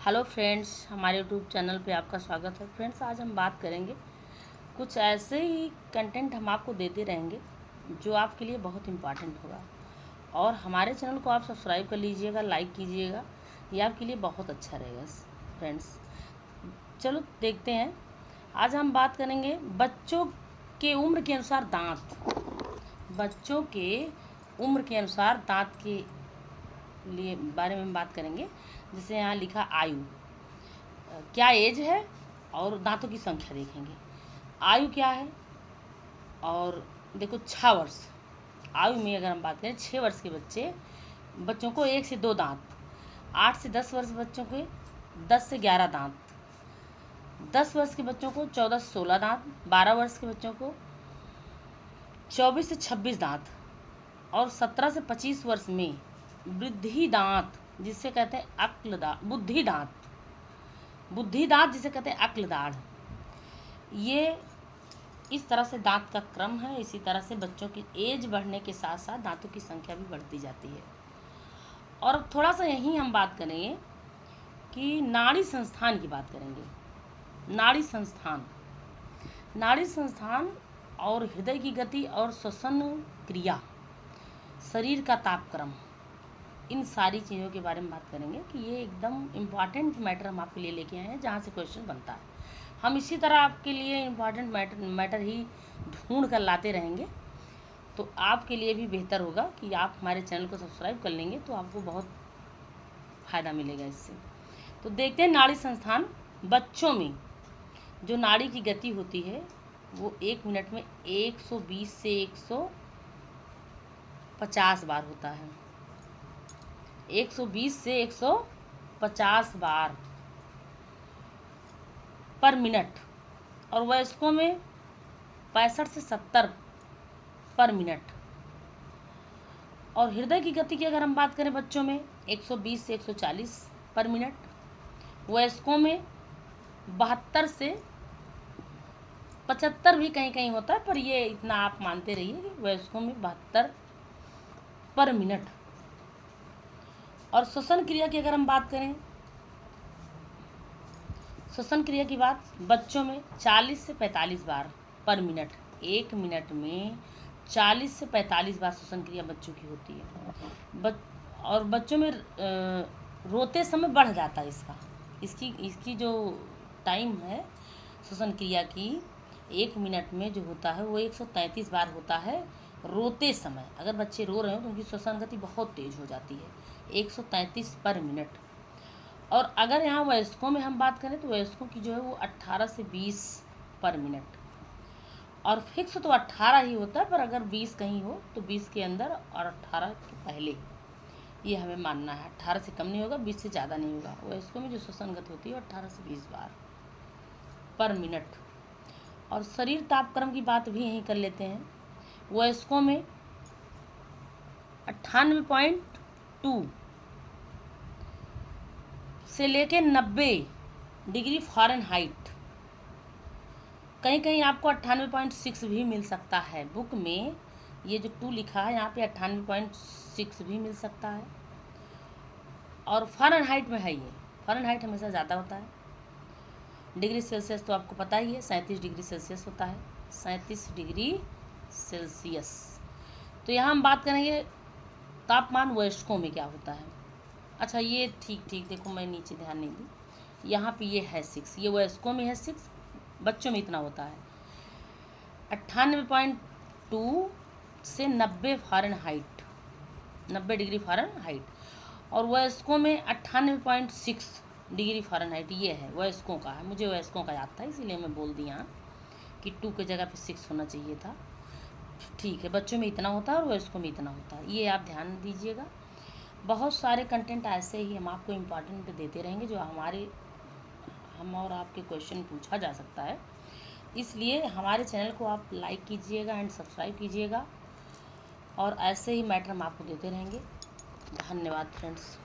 Hello friends, हमारे YouTube channel पे आपका स्वागत है। फ्रेंड्स, आज हम बात करेंगे कुछ ऐसे ही कंटेंट हम आपको देते रहेंगे जो आपके लिए बहुत इम्पॉर्टेंट होगा। और हमारे चैनल को आप सब्सक्राइब कर लीजिएगा, लाइक कीजिएगा, ये आपके लिए बहुत अच्छा रहेगा। फ्रेंड्स, चलो देखते हैं। आज हम बात करेंगे बच्चों के उम्र के अनुसार दांत। बच्चों के उम्र के अनुसार दांत के लिए बारे में हम बात करेंगे। जैसे यहाँ लिखा आयु, क्या एज है और दांतों की संख्या देखेंगे। आयु क्या है, और देखो 6 वर्ष। आयु में अगर हम बात करें 6 वर्ष के बच्चों को 1 से 2 दांत, 8 से 10 वर्ष बच्चों के 10 से 11 दांत, 10 वर्ष के बच्चों को 14 से 16 दांत, 12 वर्ष के बच्चों को 24 से 26 दांत, और 17 से 25 वर्ष में वृद्धि दांत जिसे कहते हैं अक्ल दांत, बुद्धि दांत जिसे कहते हैं अक्ल दाढ़। ये इस तरह से दांत का क्रम है। इसी तरह से बच्चों की एज बढ़ने के साथ साथ दांतों की संख्या भी बढ़ती जाती है। और अब थोड़ा सा यहीं हम बात करेंगे कि नाड़ी संस्थान की बात करेंगे। नाड़ी संस्थान और हृदय की गति और श्वसन क्रिया, शरीर का तापक्रम, इन सारी चीज़ों के बारे में बात करेंगे कि ये एकदम इम्पॉर्टेंट मैटर हम आपके लिए लेके आए हैं जहाँ से क्वेश्चन बनता है। हम इसी तरह आपके लिए इम्पॉर्टेंट मैटर ही ढूंढ कर लाते रहेंगे। तो आपके लिए भी बेहतर होगा कि आप हमारे चैनल को सब्सक्राइब कर लेंगे, तो आपको बहुत फ़ायदा मिलेगा इससे। तो देखते हैं नाड़ी संस्थान। बच्चों में जो नाड़ी की गति होती है वो 1 मिनट में 120 से 150 बार होता है। 120 से 150 बार पर मिनट। और वयस्कों में 65 से 70 पर मिनट। और हृदय की गति की अगर हम बात करें बच्चों में 120 से 140 पर मिनट। वयस्कों में 72 से 75 भी कहीं कहीं होता है, पर ये इतना आप मानते रहिए कि वयस्कों में 72 पर मिनट। और श्वसन क्रिया की अगर हम बात करें, श्वसन क्रिया की बात बच्चों में 40 से 45 बार पर मिनट। 1 मिनट में 40 से 45 बार श्वसन क्रिया बच्चों की होती है। और बच्चों में रोते समय बढ़ जाता है इसकी जो टाइम है श्वसन क्रिया की, 1 मिनट में जो होता है वो 133 बार होता है रोते समय। अगर बच्चे रो रहे हो तो उनकी श्वसन गति बहुत तेज हो जाती है, 133 पर मिनट। और अगर यहाँ वयस्कों में हम बात करें तो वयस्कों की जो है वो 18 से 20 पर मिनट। और फिक्स तो 18 ही होता है, पर अगर 20 कहीं हो तो 20 के अंदर और 18 के पहले, ये हमें मानना है। 18 से कम नहीं होगा, 20 से ज़्यादा नहीं होगा। वयस्कों में जो श्वसन गति होती है 18 से 20 बार पर मिनट। और शरीर तापक्रम की बात भी यहीं कर लेते हैं। वयस्कों में 98.2 से लेके 90 डिग्री फ़ारेनहाइट। कहीं कहीं आपको 98.6 भी मिल सकता है। बुक में ये जो 2 लिखा है यहाँ पे 98.6 भी मिल सकता है। और फ़ारेनहाइट में है, ये फ़ारेनहाइट हमेशा ज़्यादा होता है। डिग्री सेल्सियस तो आपको पता ही है, 37 डिग्री सेल्सियस होता है, 37 डिग्री सेल्सियस। तो यहाँ हम बात करेंगे तापमान वयस्कों में क्या होता है। अच्छा, ये ठीक देखो, मैं नीचे ध्यान नहीं दी। यहाँ पे ये है 6, ये वयस्कों में है 6, बच्चों में इतना होता है 98.2 से 90 फ़ारेनहाइट, 90 डिग्री फ़ारेनहाइट। और वयस्कों में 98.6 डिग्री फ़ारेनहाइट। ये है वयस्कों का है, मुझे वयस्कों का याद था इसीलिए मैं बोल दी यहाँ कि 2 की जगह पे 6 होना चाहिए था। ठीक है, बच्चों में इतना होता है और वयस्कों में इतना होता है, ये आप ध्यान दीजिएगा। बहुत सारे कंटेंट ऐसे ही हम आपको इम्पॉर्टेंट देते रहेंगे जो हम और आपके क्वेश्चन पूछा जा सकता है। इसलिए हमारे चैनल को आप लाइक कीजिएगा एंड सब्सक्राइब कीजिएगा, और ऐसे ही मैटर हम आपको देते रहेंगे। धन्यवाद फ्रेंड्स।